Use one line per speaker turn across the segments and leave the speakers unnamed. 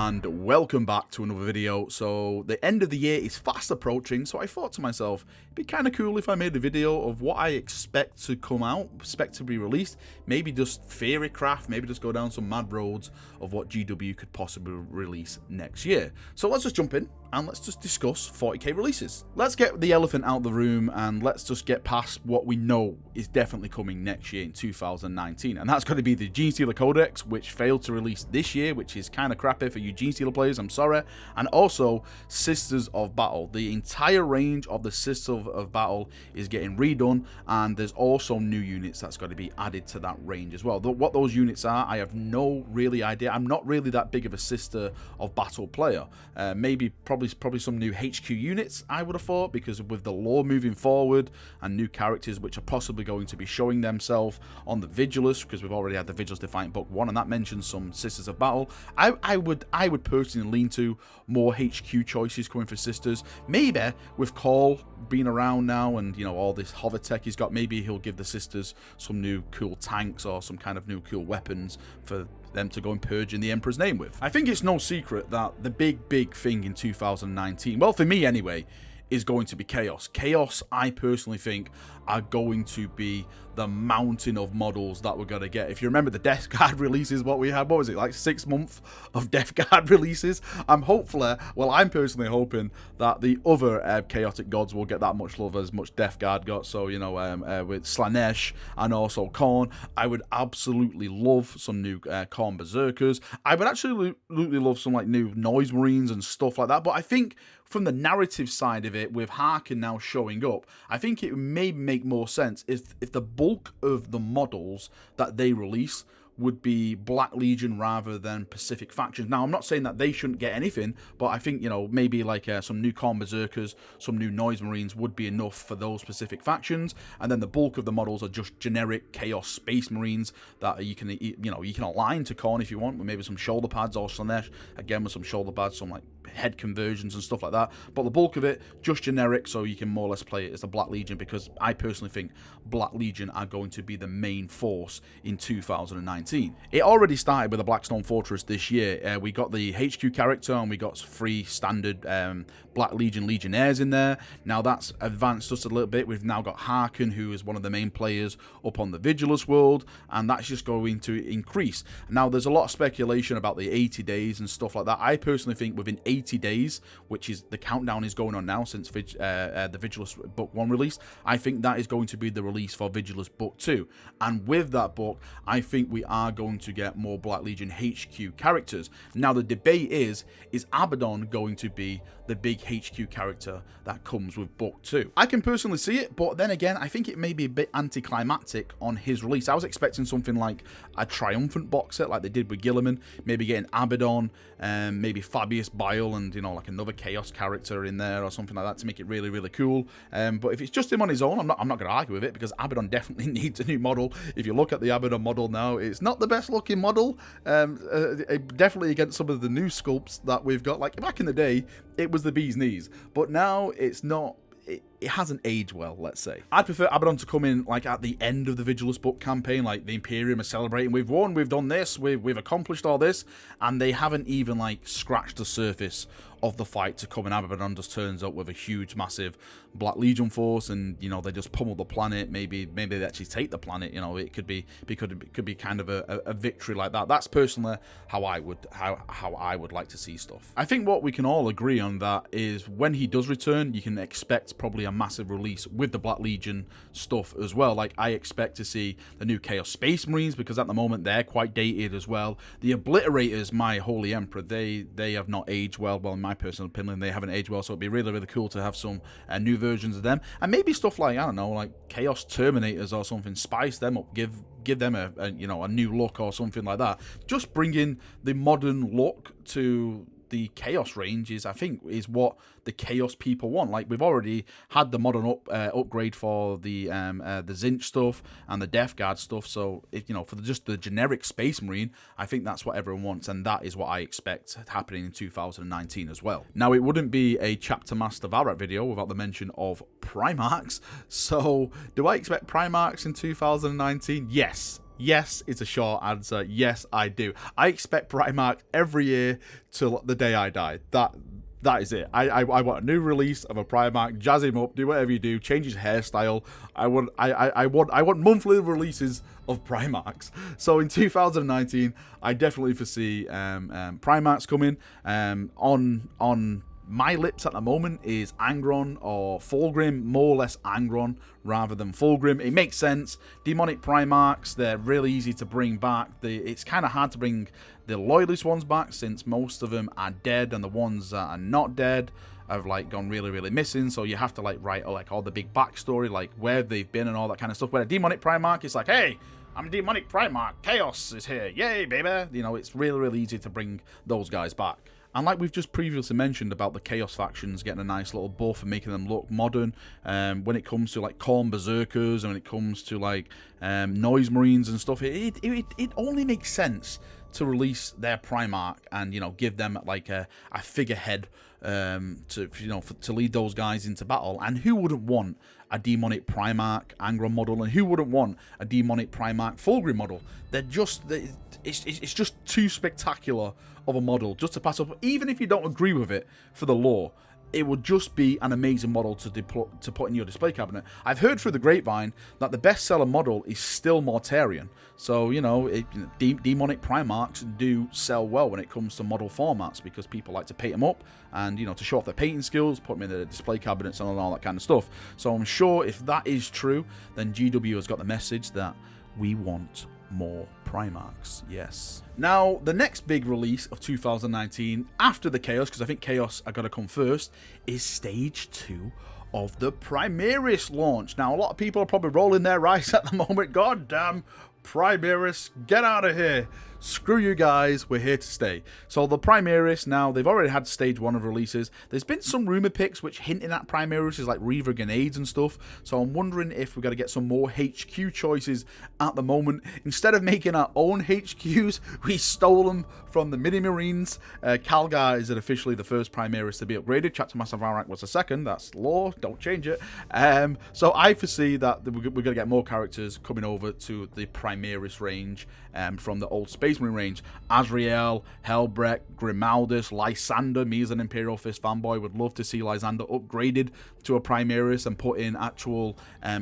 and welcome back to another video. So the end of the year is fast approaching, so I thought to myself, it'd be kind of cool if I made a video of what I expect to come out, expect to be released, maybe just theory craft, maybe just go down some mad roads of what GW could possibly release next year. So let's just jump in and let's just discuss 40k releases. Let's get the elephant out of the room and let's just get past what we know is definitely coming next year in 2019, and that's going to be the Genestealer Codex, which failed to release this year, which is kind of crappy for you Genestealer players, I'm sorry. And also Sisters of Battle. The entire range of the Sisters of Battle is getting redone, and there's also new units that's got to be added to that range as well. What those units are, I have no really idea. I'm not really that big of a Sister of Battle player. Probably some new HQ units, I would have thought, because with the lore moving forward and new characters which are possibly going to be showing themselves on the Vigilus, because we've already had the Vigilus Defiant Book 1 and that mentions some Sisters of Battle. I would personally lean to more HQ choices coming for Sisters. Maybe with Call being around now and, you know, all this hover tech he's got, maybe he'll give the Sisters some new cool tanks or some kind of new cool weapons for them to go and purge in the Emperor's name with. I think it's no secret that the big thing in 2019, well, for me anyway, is going to be Chaos. Chaos, I personally think, are going to be the mountain of models that we're going to get. If you remember the Death Guard releases, what we had, what was it, like 6 months of Death Guard releases? I'm personally hoping that the other Chaotic Gods will get that much love as much Death Guard got. So, you know, with Slanesh and also Khorne, I would absolutely love some new Khorne Berserkers. I would absolutely love some like new Noise Marines and stuff like that. But I think from the narrative side of it, with Harkin now showing up, I think it may make more sense if the bulk of the models that they release would be Black Legion rather than Pacific factions. Now, I'm not saying that they shouldn't get anything, but I think, you know, maybe like some new Khorne Berserkers, some new Noise Marines would be enough for those specific factions, and then the bulk of the models are just generic Chaos Space Marines that you can, you know, you can align to Khorne if you want, with maybe some shoulder pads or Slanesh, again with some shoulder pads, some like head conversions and stuff like that, but the bulk of it just generic, so you can more or less play it as the Black Legion, because I personally think Black Legion are going to be the main force in 2019. It already started with the Blackstone Fortress this year. We got the HQ character and we got 3 standard Black Legion Legionnaires in there. Now that's advanced just a little bit. We've now got Harkin, who is one of the main players up on the Vigilus world, and that's just going to increase. Now there's a lot of speculation about the 80 days and stuff like that. I personally think within 80 days, which is the countdown is going on now since the Vigilus Book 1 release, I think that is going to be the release for Vigilus Book 2. And with that book, I think we are going to get more Black Legion HQ characters. Now the debate is Abaddon going to be the big HQ character that comes with Book 2? I can personally see it, but then again, I think it may be a bit anticlimactic on his release. I was expecting something like a triumphant box set like they did with Gilliman, maybe getting Abaddon, maybe Fabius Bile, and, you know, like another Chaos character in there or something like that to make it really cool. But if it's just him on his own, I'm not going to argue with it, because Abaddon definitely needs a new model. If you look at the Abaddon model now, it's not the best looking model, definitely against some of the new sculpts that we've got. Like back in the day, it was the bee's knees, but now it's not. It hasn't aged well, let's say. I'd prefer Abaddon to come in like at the end of the Vigilus Book campaign, like the Imperium are celebrating, we've won, we've done this, we've accomplished all this, and they haven't even like scratched the surface of the fight to come, and Abaddon just turns up with a huge massive Black Legion force, and, you know, they just pummel the planet. Maybe they actually take the planet. You know, it could be kind of a victory like that. That's personally how I would like to see stuff. I think what we can all agree on that is when he does return, you can expect probably a massive release with the Black Legion stuff as well. Like, I expect to see the new Chaos Space Marines, because at the moment they're quite dated as well. The Obliterators, my Holy Emperor, they have not aged well. Well, in my personal opinion, they haven't aged well, so it'd be really cool to have some new versions of them, and maybe stuff like, I don't know, like Chaos Terminators or something, spice them up, give them a you know, a new look or something like that. Just bringing the modern look to the Chaos range is, I think, is what the Chaos people want. Like, we've already had the modern upgrade for the Zinch stuff and the Death Guard stuff, so you know, for just the generic Space Marine, I think that's what everyone wants, and that is what I expect happening in 2019 as well. Now, it wouldn't be a Chapter Master Valrak video without the mention of Primarchs. So do I expect Primarchs in 2019? Yes, Yes, it's a short answer. Yes, I do. I expect Primark every year till the day I die. That is it. I want a new release of a Primark. Jazz him up, do whatever you do, change his hairstyle. I want monthly releases of Primarks. So in 2019, I definitely foresee Primarks coming. On my lips at the moment is Angron or Fulgrim, more or less Angron rather than Fulgrim. It makes sense. Demonic Primarchs, they're really easy to bring back. It's kind of hard to bring the loyalist ones back since most of them are dead, and the ones that are not dead have like gone really missing. So you have to like write like all the big backstory, like where they've been and all that kind of stuff. Where a Demonic Primarch is like, hey, I'm a Demonic Primarch, Chaos is here, yay baby. You know, it's really easy to bring those guys back. And like we've just previously mentioned about the Chaos factions getting a nice little buff and making them look modern, when it comes to like Khorne Berserkers and when it comes to like Noise Marines and stuff, it only makes sense to release their Primarch and, you know, give them like a figurehead to lead those guys into battle. And who wouldn't want a Demonic Primarch Angron model, and who wouldn't want a Demonic Primarch Fulgrim model? It's just too spectacular of a model just to pass up. Even if you don't agree with it for the lore, it would just be an amazing model to put in your display cabinet. I've heard through the grapevine that the bestseller model is still Mortarion. So, you know, Demonic Primarchs do sell well when it comes to model formats because people like to paint them up and, you know, to show off their painting skills, put them in the display cabinets and all that kind of stuff. So I'm sure if that is true, then GW has got the message that we want more Primarchs. Yes. Now, the next big release of 2019 after the Chaos, because I think Chaos are going to come first, is Stage 2 of the Primaris launch. Now, a lot of people are probably rolling their eyes at the moment. God damn, Primaris, get out of here. Screw you guys, we're here to stay. So the Primaris, now, they've already had Stage 1 of releases. There's been some rumor picks which hinting at Primaris is like Reaver grenades and stuff. So I'm wondering if we're going to get some more HQ choices at the moment. Instead of making our own HQs, we stole them from the Mini Marines. Calgar is officially the first Primaris to be upgraded. Chapter Master Valrak was the second. That's lore, don't change it. So I foresee that we're going to get more characters coming over to the Primaris range from the old Space Marine range. Azrael, Helbrecht, Grimaldus, Lysander. Me as an Imperial Fist fanboy would love to see Lysander upgraded to a Primaris and put in actual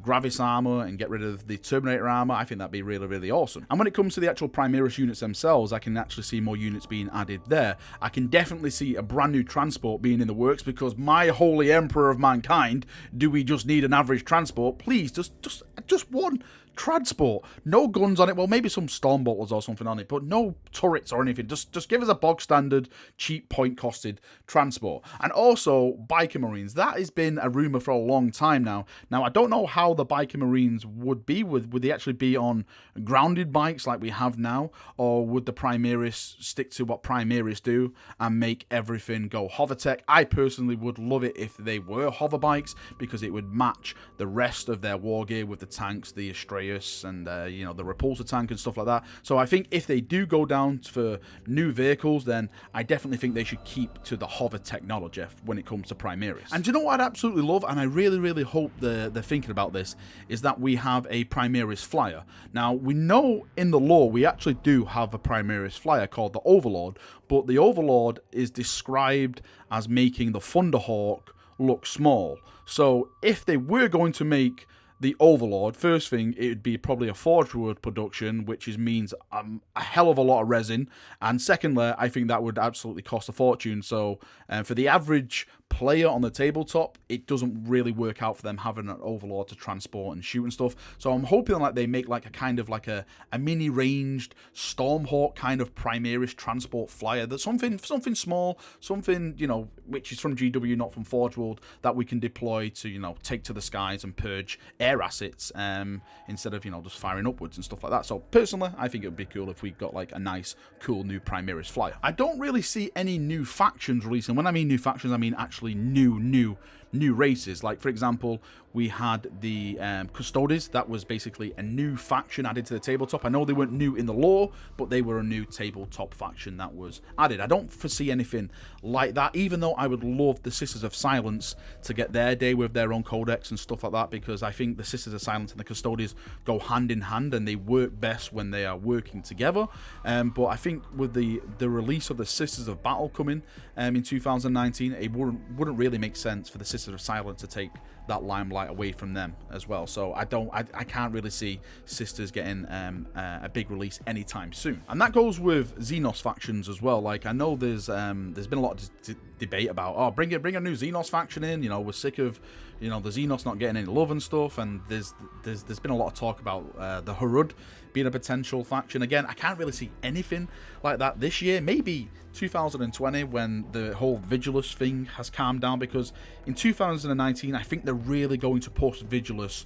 Gravis armor and get rid of the Terminator armor. I think that'd be really awesome. And when it comes to the actual Primaris units themselves, I can actually see more units being added there. I can definitely see a brand new transport being in the works because my holy Emperor of Mankind, do we just need an average transport? Please, just one transport. No guns on it. Well, maybe some storm bolters or something on it, but no turrets or anything. Just give us a bog standard, cheap, point costed transport. And also Biker Marines. That has been a rumor for a long time now. Now, I don't know how the Biker Marines would be. Would they actually be on grounded bikes like we have now? Or would the Primaris stick to what Primaris do and make everything go hovertech? I personally would love it if they were hover bikes because it would match the rest of their war gear with the tanks, the Astraeus, and you know, the repulsor tank and stuff like that. So I think if they do go down for new vehicles, then I definitely think they should keep to the hover technology when it comes to Primaris. And you know what I'd absolutely love, and I really hope they're thinking about this, is that we have a Primaris flyer. Now, we know in the lore we actually do have a Primaris flyer called the Overlord, but the Overlord is described as making the Thunderhawk look small. So if they were going to make the Overlord, first thing, it would be probably a Forge Wood production, which means a hell of a lot of resin. And secondly, I think that would absolutely cost a fortune. So for the average player on the tabletop, it doesn't really work out for them having an Overlord to transport and shoot and stuff. So I'm hoping like they make like a kind of like a mini ranged Stormhawk kind of Primaris transport flyer. That's something small, something, you know, which is from GW, not from Forge World, that we can deploy to, you know, take to the skies and purge air assets instead of, you know, just firing upwards and stuff like that. So personally, I think it would be cool if we got like a nice, cool new Primaris flyer. I don't really see any new factions releasing. When I mean new factions, I mean actually new new races. Like, for example, we had the Custodies. That was basically a new faction added to the tabletop. I know they weren't new in the lore, but they were a new tabletop faction that was added. I don't foresee anything like that, even though I would love the Sisters of Silence to get their day with their own codex and stuff like that, because I think the Sisters of Silence and the Custodies go hand in hand and they work best when they are working together. But I think with the release of the Sisters of Battle coming in 2019, it wouldn't really make sense for the Sisters of Silence to take that limelight away from them as well. So I can't really see Sisters getting a big release anytime soon. And that goes with Xenos factions as well. Like, I know there's been a lot of debate about, oh, bring a new Xenos faction in, you know, we're sick of, you know, the Xenos not getting any love and stuff. And there's been a lot of talk about the Harud being a potential faction. Again, I can't really see anything like that this year. Maybe 2020, when the whole Vigilus thing has calmed down, because in 2019 I think they're really going to push Vigilus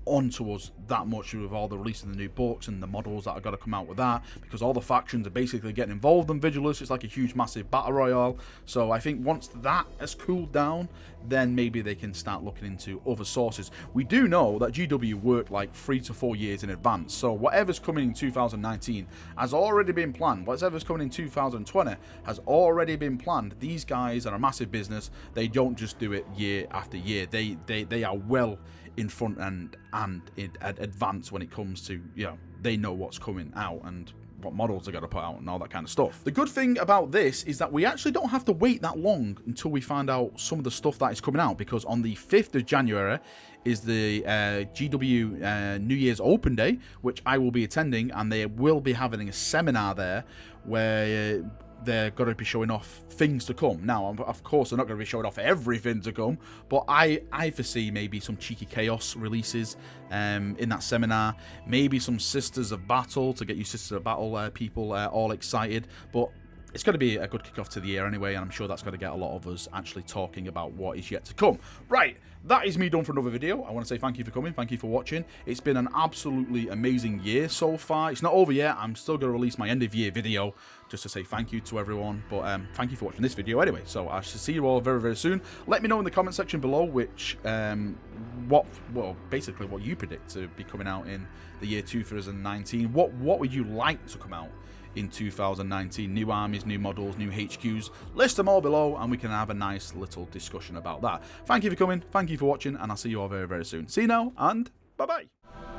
onto us that much with all the release of the new books and the models that are going to come out with that, because all the factions are basically getting involved in Vigilus. It's like a huge massive battle royale. So I think once that has cooled down, then maybe they can start looking into other sources. We do know that GW work like 3 to 4 years in advance, so whatever's coming in 2019 has already been planned. Whatever's coming in 2020 has already been planned. These guys are a massive business. They don't just do it year after year. They are well in front and in advance when it comes to, you know, they know what's coming out and what models they got to put out and all that kind of stuff. The good thing about this is that we actually don't have to wait that long until we find out some of the stuff that is coming out, because on the 5th of January is the GW New Year's Open Day, which I will be attending, and they will be having a seminar there where they're going to be showing off things to come. Now, of course, they're not going to be showing off everything to come, but I foresee maybe some cheeky chaos releases in that seminar, maybe some Sisters of Battle to get you Sisters of Battle people all excited. But it's going to be a good kickoff to the year anyway, and I'm sure that's going to get a lot of us actually talking about what is yet to come. Right, that is me done for another video. I want to say thank you for coming, thank you for watching. It's been an absolutely amazing year so far. It's not over yet. I'm still going to release my end of year video just to say thank you to everyone, but thank you for watching this video anyway. So I shall see you all very, very soon. Let me know in the comment section below which basically what you predict to be coming out in the year 2019. What would you like to come out in 2019? New armies, new models, new HQs. List them all below and we can have a nice little discussion about that. Thank you for coming, thank you for watching, and I'll see you all very, very soon. See you now, and bye-bye.